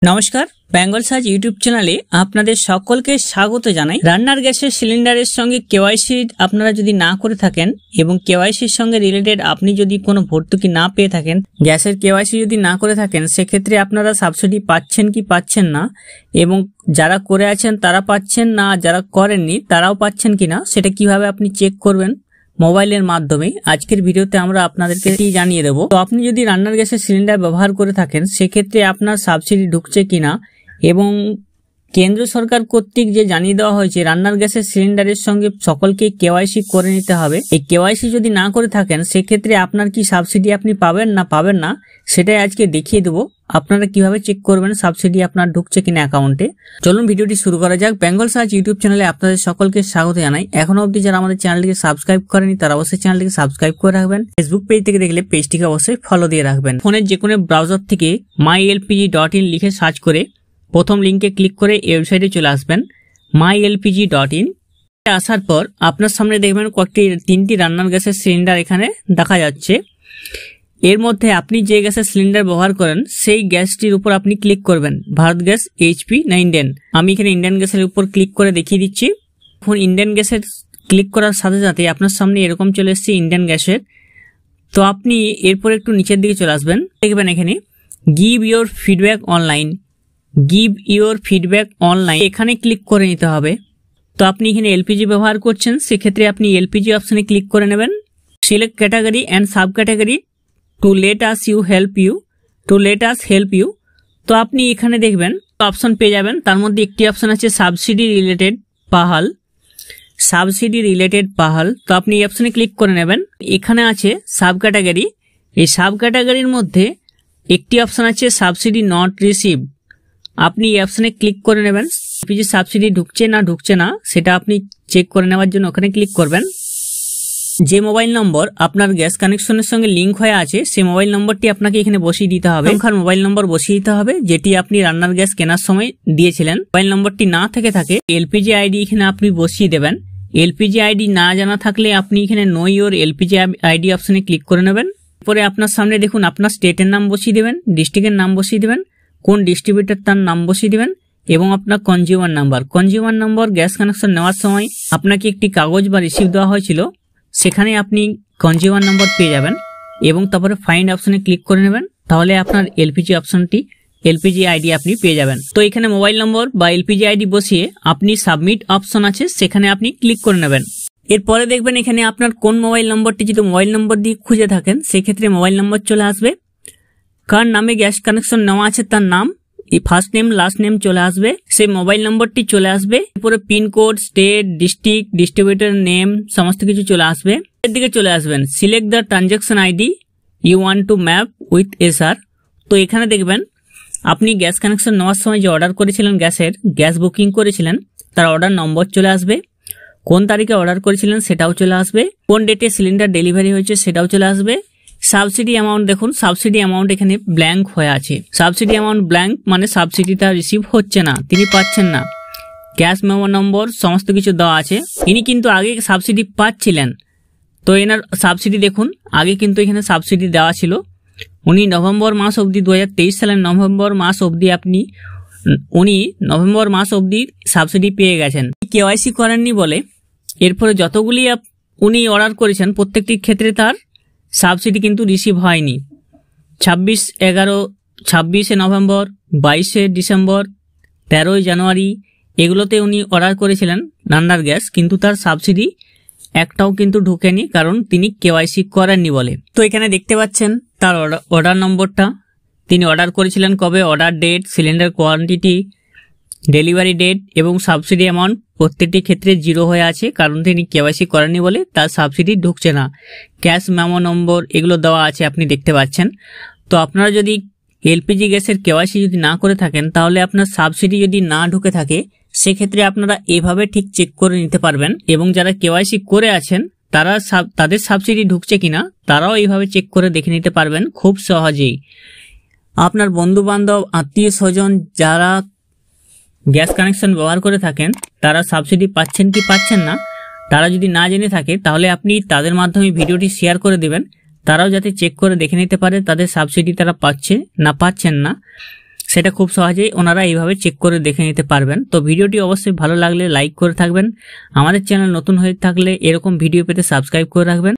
নমস্কার, Bengal search YouTube চ্যানেলে আপনাদের সকলকে স্বাগত জানাই। রান্নার গ্যাসের সিলিন্ডারের সঙ্গে কেওয়াইসি আপনারা যদি না করে থাকেন এবং কেওয়াইসির সঙ্গে রিলেটেড আপনি যদি কোনো ভর্তুকি না পেয়ে থাকেন, গ্যাসের কেওয়াইসি যদি না করে থাকেন, সেক্ষেত্রে আপনারা সাবসিডি পাচ্ছেন কি পাচ্ছেন না, এবং যারা করে আছেন তারা পাচ্ছেন না, যারা করেননি তারাও পাচ্ছেন কিনা, সেটা কিভাবে আপনি চেক করবেন মোবাইলের মাধ্যমে আজকের ভিডিওতে আমরা আপনাদেরকে জানিয়ে দেবো। তো আপনি যদি রান্নার গ্যাসের সিলিন্ডার ব্যবহার করে থাকেন, সেক্ষেত্রে আপনার সাবসিডি ঢুকছে কিনা, এবং কেন্দ্র সরকার কর্তৃক যে জানিয়ে দেওয়া হয়েছে রান্নার গ্যাসের সিলিন্ডারের সঙ্গে সকলকে কেওয়াইসি করে নিতে হবে। এই কেওয়াইসি যদি না করে থাকেন, সেক্ষেত্রে আপনার কি সাবসিডি আপনি পাবেন না সেটাই আজকে দেখিয়ে দেবো। আপনারা কিভাবে চেক করবেন সাবসিডি আপনার ঢুকছে কিনা অ্যাকাউন্টে। চলুন ভিডিওটি শুরু করা যাক। বেঙ্গল সার্চ ইউটিউব চ্যানেলে আপনাদের সকলকে স্বাগত জানাই। এখনো অবধি যারা আমাদের চ্যানেলটিকে সাবস্ক্রাইব করেনি তারা অবশ্যই চ্যানেলটিকে সাবস্ক্রাইব করে রাখবেন। ফেসবুক পেজ থেকে দেখলে পেজটিকে অবশ্যই ফলো দিয়ে রাখবেন। ফোনের যে কোনো ব্রাউজার থেকে mylpg.in লিখে সার্চ করে প্রথম লিঙ্কে ক্লিক করে এই ওয়েবসাইটে চলে আসবেন mylpg.in। আসার পর আপনার সামনে দেখবেন তিনটি রান্নার গ্যাসের সিলিন্ডার এখানে দেখা যাচ্ছে। এর মধ্যে আপনি যে গ্যাসের সিলিন্ডার ব্যবহার করেন সেই গ্যাসটির উপর আপনি ক্লিক করবেন। ভারত গ্যাস, HP, না ইন্ডিয়ান। আমি এখানে ইন্ডিয়ান গ্যাসের উপর ক্লিক করে দেখিয়ে দিচ্ছি। এখন ইন্ডিয়ান গ্যাসের ক্লিক করার সাথে সাথে আপনার সামনে এরকম চলে এসেছে ইন্ডিয়ান গ্যাসের। তো আপনি এরপর একটু নিচের দিকে চলে আসবেন, দেখবেন এখানে গিভ ইওর ফিডব্যাক অনলাইন, এখানে ক্লিক করে নিতে হবে। তো আপনি এখানে LPG ব্যবহার করছেন, সেক্ষেত্রে আপনি LPG অপশনে ক্লিক করে নেবেন। Select category and sub category to let us help you. তো আপনি এখানে দেখবেন অপশন পেয়ে যাবেন। তার মধ্যে একটি অপশন আছে সাবসিডি রিলেটেড পাহাল। তো আপনি এই অপশনে ক্লিক করে নেবেন। এখানে আছে সাব ক্যাটাগরি। এই সাব ক্যাটাগরির মধ্যে একটি অপশন আছে সাবসিডি নট রিসিভ। আপনি এই অপশনে ক্লিক করে নেবেন। LPG সাবসিডি ঢুকছে না সেটা আপনি চেক করে নেওয়ার জন্য ওখানে ক্লিক করবেন। যে মোবাইল নম্বর আপনার গ্যাস কানেকশনের সঙ্গে লিঙ্ক হয়ে আছে সেই মোবাইল নম্বরটি আপনাকে এখানে বসিয়ে দিতে হবে। সংখ্যার মোবাইল নম্বর বসিয়ে দিতে হবে যেটি আপনি রান্নার গ্যাস কেনার সময় দিয়েছিলেন। মোবাইল নম্বরটি না থেকে থাকে LPG আইডি এখানে আপনি বসিয়ে দেবেন। LPG আইডি না জানা থাকলে আপনি এখানে নো ইওর LPG আইডি অপশনে ক্লিক করে নেবেন। পরে আপনার সামনে দেখুন আপনার স্টেটের নাম বসিয়ে দেবেন, ডিস্ট্রিক্টের নাম বসিয়ে দেবেন, কোন ডিস্ট্রিবিউটর তার নাম বসিয়ে দেবেন, এবং আপনার কনজিউমার নাম্বার গ্যাস কানেকশন নেওয়ার সময় আপনাকে একটি কাগজ বা রিসিপ্ট দেওয়া হয়েছিল, সেখানে আপনি কনজিউমার নাম্বার পেয়ে যাবেন, এবং তারপরে ফাইন্ড অপশনে ক্লিক করে নেবেন। তাহলে আপনার LPG আইডি আপনি পেয়ে যাবেন। তো এখানে মোবাইল নম্বর বা LPG আইডি বসিয়ে আপনি সাবমিট অপশন আছে সেখানে আপনি ক্লিক করে নেবেন। এরপরে দেখবেন এখানে আপনার কোন মোবাইল নম্বরটি যদি মোবাইল নম্বর দিয়ে খুঁজে থাকেন, সেক্ষেত্রে মোবাইল নম্বর চলে আসবে। কার নামে গ্যাস কানেকশন নেওয়া আছে তার নাম, ফার্স্ট নেম লাস্ট নেম চলে আসবে, সেই মোবাইল নম্বরটি চলে আসবে। এরপরে pincode, state, district, distributor name সমস্ত কিছু চলে আসবে। এর দিকে চলে আসবেন select the transaction ID you want to map with SR। তো এখানে দেখবেন আপনি গ্যাস কানেকশন নেওয়ার সময় যে অর্ডার করেছিলেন, গ্যাস বুকিং করেছিলেন, তার অর্ডার নম্বর চলে আসবে। কোন তারিখে অর্ডার করেছিলেন সেটাও চলে আসবে। কোন ডেটে সিলিন্ডার ডেলিভারি হয়েছে সেটাও চলে আসবে। সাবসিডি অ্যামাউন্ট দেখুন, সাবসিডি অ্যামাউন্ট এখানে ব্ল্যাঙ্ক হয়ে আছে। সাবসিডি অ্যামাউন্ট ব্ল্যাঙ্ক মানে সাবসিডিটা রিসিভ হচ্ছে না, তিনি পাচ্ছেন না। গ্যাস মেমো নম্বর সমস্ত কিছু দেওয়া আছে। ইনি কিন্তু আগে সাবসিডি পাচ্ছিলেন, তো এনার সাবসিডি দেখুন আগে কিন্তু এখানে সাবসিডি দেওয়া ছিল। উনি নভেম্বর মাস অবধি 2023 সালের নভেম্বর মাস অবধি সাবসিডি পেয়ে গেছেন। কেওয়াইসি করেননি বলে এরপরে যতগুলি উনি অর্ডার করেছেন প্রত্যেকটির ক্ষেত্রে তার সাবসিডি কিন্তু রিসিভ হয়নি। 26শে নভেম্বর, 22শে ডিসেম্বর, 13ই জানুয়ারি এগুলোতে উনি অর্ডার করেছিলেন রান্নার গ্যাস, কিন্তু তার সাবসিডি একটাও কিন্তু ঢুকেনি, কারণ তিনি কেওয়াইসি করেননি বলে। তো এখানে দেখতে পাচ্ছেন তার অর্ডার নম্বরটা, তিনি অর্ডার করেছিলেন কবে, order date, cylinder quantity, delivery date এবং সাবসিডি অ্যামাউন্ট প্রত্যেকটি ক্ষেত্রে 0 হয়ে আছে, কারণ তিনি কেওয়াইসি করেননি বলে তার সাবসিডি ঢুকছে না। গ্যাস মেমো নম্বর এগুলো দেওয়া আছে আপনি দেখতে পাচ্ছেন। তো আপনারা যদি LPG গ্যাসের কেওয়াইসি যদি না করে থাকেন, তাহলে আপনার সাবসিডি যদি না ঢুকে থাকে, সেক্ষেত্রে আপনারা এভাবে ঠিক চেক করে নিতে পারবেন। এবং যারা কেওয়াইসি করে আছেন তাদের সাবসিডি ঢুকছে কিনা তারাও এইভাবে চেক করে দেখে নিতে পারবেন খুব সহজেই। আপনার বন্ধু বান্ধব, আত্মীয় স্বজন যারা গ্যাস কানেকশন ব্যবহার করে থাকেন, তারা সাবসিডি পাচ্ছেন কি পাচ্ছেন না, তারা যদি না জেনে থাকে, তাহলে আপনি তাদের মাধ্যমে ভিডিওটি শেয়ার করে দেবেন। তারাও যাতে চেক করে দেখে নিতে পারে তাদের সাবসিডি তারা পাচ্ছে না পাচ্ছেন না। সেটা খুব সহজেই ওনারা এইভাবে চেক করে দেখে নিতে পারবেন। তো ভিডিওটি অবশ্যই ভালো লাগলে লাইক করে থাকবেন, আমাদের চ্যানেল নতুন হয়ে থাকলে এরকম ভিডিও পেতে সাবস্ক্রাইব করে রাখবেন।